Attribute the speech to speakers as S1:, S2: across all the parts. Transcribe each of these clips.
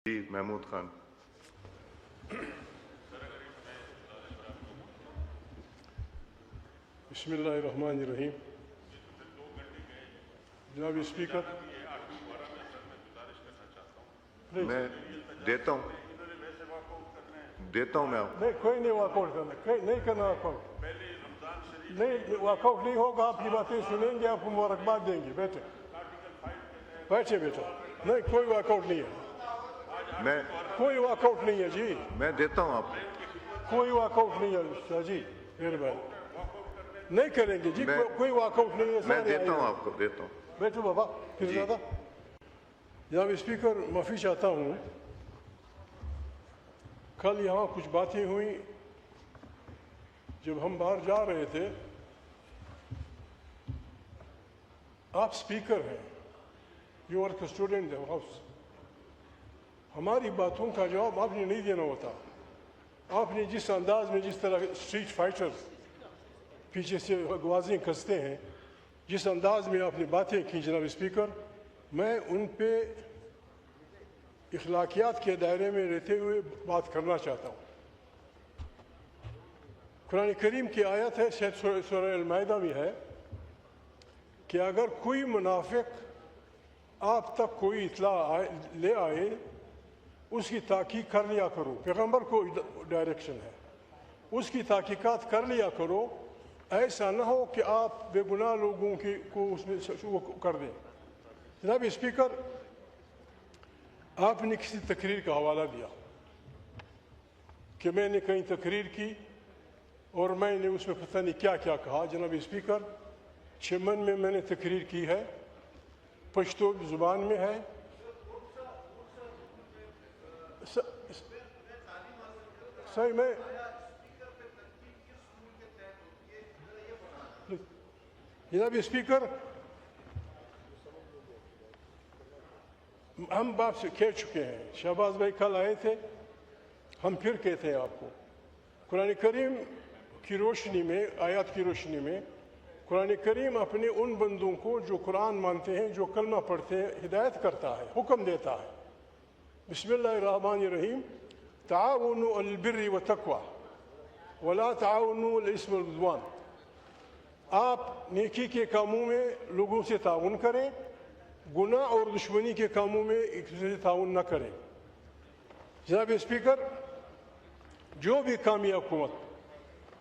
S1: جی محمود خان.
S2: بسم اللہ الرحمن الرحیم. جناب اسپیکر
S1: میں دیتا ہوں میں آپ
S2: نہیں، کوئی نہیں واک آؤٹ کرنا، نہیں کرنا واک آؤٹ، نہیں واک آؤٹ نہیں ہوگا. آپ کی باتیں سنیں گے، آپ کو مبارکباد دیں گے. بیٹھے بیٹا، نہیں کوئی واک آؤٹ نہیں ہے، کوئی واک آؤٹ نہیں ہے جی،
S1: میں دیتا ہوں آپ کو.
S2: کوئی واک آؤٹ نہیں ہے شاہ جی، مہربانی نہیں کریں گے جی، کوئی واک آؤٹ نہیں ہے.
S1: میں دیتا ہوں آپ کو، دیتا ہوں.
S2: بیٹھو بابا پھر زیادہ. جناب اسپیکر معافی چاہتا ہوں، کل یہاں کچھ باتیں ہوئیں جب ہم باہر جا رہے تھے. آپ اسپیکر ہیں، یو آر کسٹوڈنٹ ہاؤس. ہماری باتوں کا جواب آپ نے نہیں دینا ہوتا. آپ نے جس انداز میں، جس طرح اسٹریٹ فائٹرز پیچھے سے آوازیں کستے ہیں، جس انداز میں آپ نے باتیں کی جناب اسپیکر، میں ان پہ اخلاقیات کے دائرے میں رہتے ہوئے بات کرنا چاہتا ہوں. قرآن کریم کی آیت ہے، شاید سورہ المائدہ میں ہے، کہ اگر کوئی منافق آپ تک کوئی اطلاع لے آئے، اس کی تحقیق کر لیا کرو. پیغمبر کو ڈائریکشن ہے، اس کی تحقیقات کر لیا کرو. ایسا نہ ہو کہ آپ بے گناہ لوگوں کو اس میں وہ کر دیں. جناب اسپیکر، آپ نے کسی تقریر کا حوالہ دیا کہ میں نے کہیں تقریر کی اور میں نے اس میں پتہ نہیں کیا کیا کہا. جناب اسپیکر، چمن میں نے تقریر کی ہے، پشتو زبان میں ہے. صحیح میں جناب اسپیکر، ہم باپ سے کہہ چکے ہیں. شہباز بھائی کل آئے تھے، ہم پھر کہتے ہیں آپ کو، قرآن کریم کی روشنی میں، آیات کی روشنی میں، قرآن کریم اپنے ان بندوں کو جو قرآن مانتے ہیں، جو کلمہ پڑھتے ہیں، ہدایت کرتا ہے، حکم دیتا ہے. بسم اللہ الرحمن الرحیم. تعاونوا علی البر والتقوی ولا تعاونوا علی الاثم والعدوان. آپ نیکی کے کاموں میں لوگوں سے تعاون کریں، گناہ اور دشمنی کے کاموں میں ایک دوسرے سے تعاون نہ کریں. جناب اسپیکر، جو بھی کامی حکومت،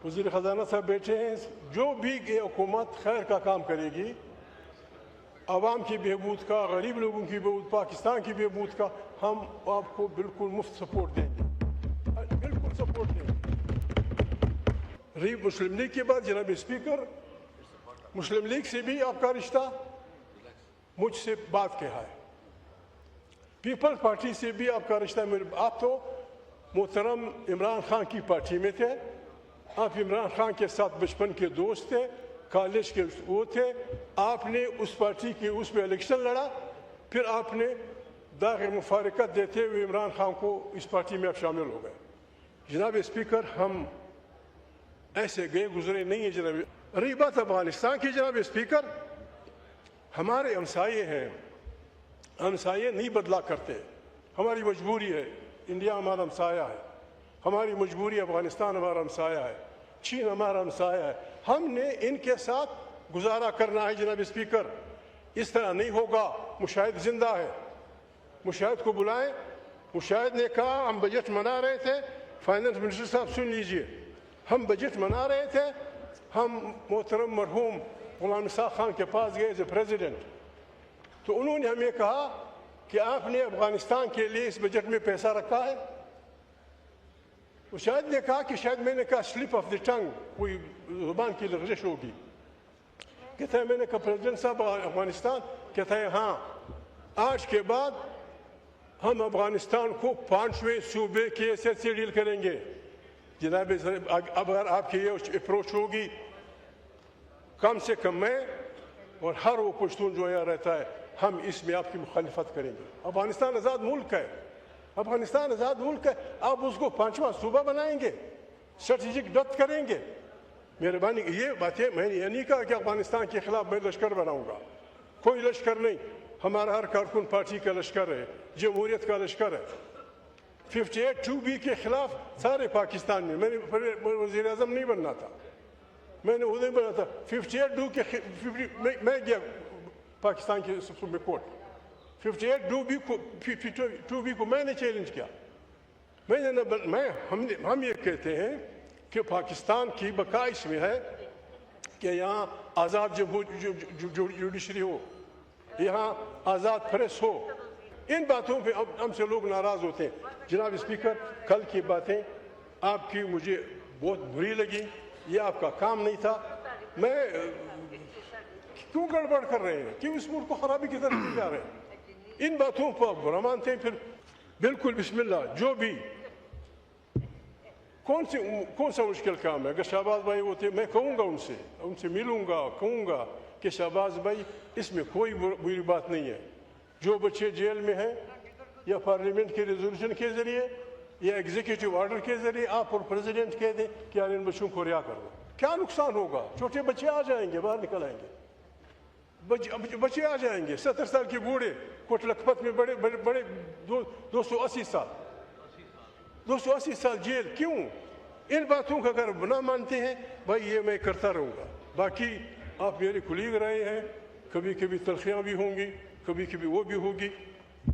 S2: وزیر خزانہ صاحب بیٹھے ہیں، جو بھی یہ حکومت خیر کا کام کرے گی، عوام کی بہبود کا، غریب لوگوں کی بہبود، پاکستان کی بہبود کا، ہم آپ کو بالکل مفت سپورٹ دیں گے، بالکل سپورٹ دیں گے. مسلم لیگ کے بعد جناب اسپیکر، مسلم لیگ سے بھی آپ کا رشتہ مجھ سے بات کہا ہے، پیپلز پارٹی سے بھی آپ کا رشتہ. آپ تو محترم عمران خان کی پارٹی میں تھے، آپ عمران خان کے ساتھ بچپن کے دوست تھے، کالج کے وہ تھے. آپ نے اس پارٹی کی اس میں الیکشن لڑا، پھر آپ نے داغ مفارقت دیتے ہوئے عمران خان کو اس پارٹی میں آپ شامل ہو گئے. جناب اسپیکر، ہم ایسے گئے گزرے نہیں ہیں. جناب رہی بات افغانستان کی، جناب اسپیکر، ہمارے ہمسائے ہیں، ہمسائے نہیں بدلا کرتے. ہماری مجبوری ہے، انڈیا ہمارا ہمسایہ ہے، ہماری مجبوری، افغانستان ہمارا ہمسایہ ہے، چین ہمارا ہمسایہ ہے. ہم نے ان کے ساتھ گزارا کرنا ہے. جناب اسپیکر، اس طرح نہیں ہوگا. مشاہد زندہ ہے، مشاہد کو بلائیں. مشاہد نے کہا ہم بجٹ منا رہے تھے، فائنانس منسٹر صاحب سن لیجئے، ہم بجٹ منا رہے تھے، ہم محترم مرحوم غلام اسحاق خان کے پاس گئے ایز اے پریزیڈنٹ، تو انہوں نے ہمیں کہا کہ آپ نے افغانستان کے لیے اس بجٹ میں پیسہ رکھا ہے. مشاہد نے کہا کہ شاید میں نے کہا سلپ آف دی ٹنگ، کوئی زبان کی لغزش ہوگی. کہتا ہے میں نے کہا پریزیڈنٹ صاحب افغانستان، کہتا ہے ہاں، آج کے بعد ہم افغانستان کو 5ویں صوبے کی حیثیت سے ڈیل کریں گے. جناب اگر آپ کی یہ اپروچ ہوگی، کم سے کم میں اور ہر وہ پشتون جو یہاں رہتا ہے، ہم اس میں آپ کی مخالفت کریں گے. افغانستان آزاد ملک ہے، افغانستان آزاد ملک ہے. آپ اس کو 5واں صوبہ بنائیں گے، اسٹریٹجک ڈیپتھ کریں گے. مہربانی یہ باتیں، میں نے یہ نہیں کہا کہ افغانستان کے خلاف میں لشکر بناؤں گا، کوئی لشکر نہیں. ہمارا ہر کارکن پارٹی کا لشکر ہے، جمہوریت کا لشکر ہے. 58(2)B کے خلاف سارے پاکستان میں میں وزیر اعظم نہیں بننا تھا, میں نے ادھر بنا تھا 58(2) کے میں گیا پاکستان کے سپریم کورٹ, 58(2)B کو میں نے چیلنج کیا. ہم یہ کہتے ہیں کہ پاکستان کی بقا اس میں ہے کہ یہاں آزاد جوڈیشری ہو, یہاں آزاد پریس ہو. ان باتوں پہ ہم سے لوگ ناراض ہوتے ہیں. جناب اسپیکر, کل کی باتیں آپ کی مجھے بہت بری لگی, یہ آپ کا کام نہیں تھا. میں کیوں گڑبڑ کر رہے ہیں, کیوں اس ملک کو خرابی کی طرف لے جا رہے ہیں؟ ان باتوں پر برا مانتے ہیں. پھر بالکل بسم اللہ, جو بھی کون سا مشکل کام ہے. اگر شہباز بھائی ہوتے, میں کہوں گا ان سے ملوں گا, کہوں گا کہ شہباز بھائی اس میں کوئی بری بات نہیں ہے. جو بچے جیل میں ہیں یا پارلیمنٹ کے ریزولوشن کے ذریعے یا ایگزیکٹو آرڈر کے ذریعے آپ اور پریزیڈنٹ کہہ دیں کہ یار ان بچوں کو رہا کر دو, کیا نقصان ہوگا؟ چھوٹے بچے آ جائیں گے, باہر نکل آئیں گے, بچے آ جائیں گے. 70 سال کے بوڑھے کوٹ لکھپت میں بڑے 280 سال جیل. کیوں؟ ان باتوں کا اگر نہ مانتے ہیں بھائی, یہ میں کرتا رہوں گا. باقی آپ میرے کولیگ رہے ہیں, کبھی کبھی تلخیاں بھی ہوں گی, کبھی کبھی وہ بھی ہوگی.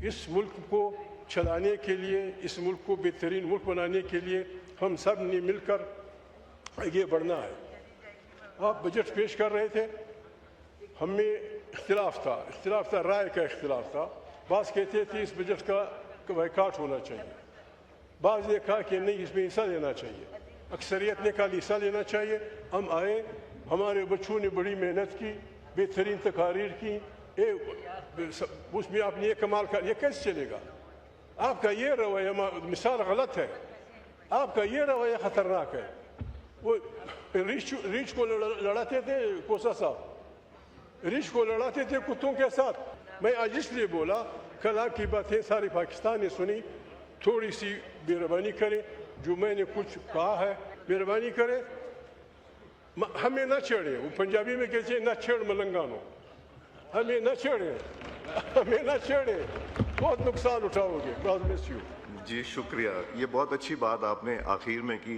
S2: اس ملک کو چلانے کے لیے, اس ملک کو بہترین ملک بنانے کے لیے ہم سب نے مل کر آگے بڑھنا ہے. آپ بجٹ پیش کر رہے تھے, ہم میں اختلاف تھا, رائے کا اختلاف تھا. بعض کہتے تھے اس بجٹ کا بائیکاٹ ہونا چاہیے, بعض نے کہا کہ نہیں اس میں حصہ لینا چاہیے, اکثریت نے کہا حصہ لینا چاہیے. ہم آئے, ہمارے بچوں نے بڑی محنت کی, بہترین تقاریر کی, اس میں آپ نے یہ کمال کر, یہ کیسے چلے گا؟ آپ کا یہ رویہ مثال غلط ہے, آپ کا یہ رویہ خطرناک ہے. وہ ریچھ کو لڑاتے تھے, کوسا صاحب ریچھ کو لڑاتے تھے کتوں کے ساتھ. میں آج اس لیے بولا, کل آپ کی باتیں ساری پاکستان نے سنی, تھوڑی سی مہربانی کریں, جو میں نے کچھ کہا ہے مہربانی کریں, ہمیں نہ چھیڑیں. وہ پنجابی میں کہتے ہیں نہ چھیڑ ملنگانو, ہمیں نہ چھیڑیں, بہت نقصان اٹھاؤ گے. God bless you.
S1: جی شکریہ. یہ بہت اچھی بات آپ نے آخر میں کی.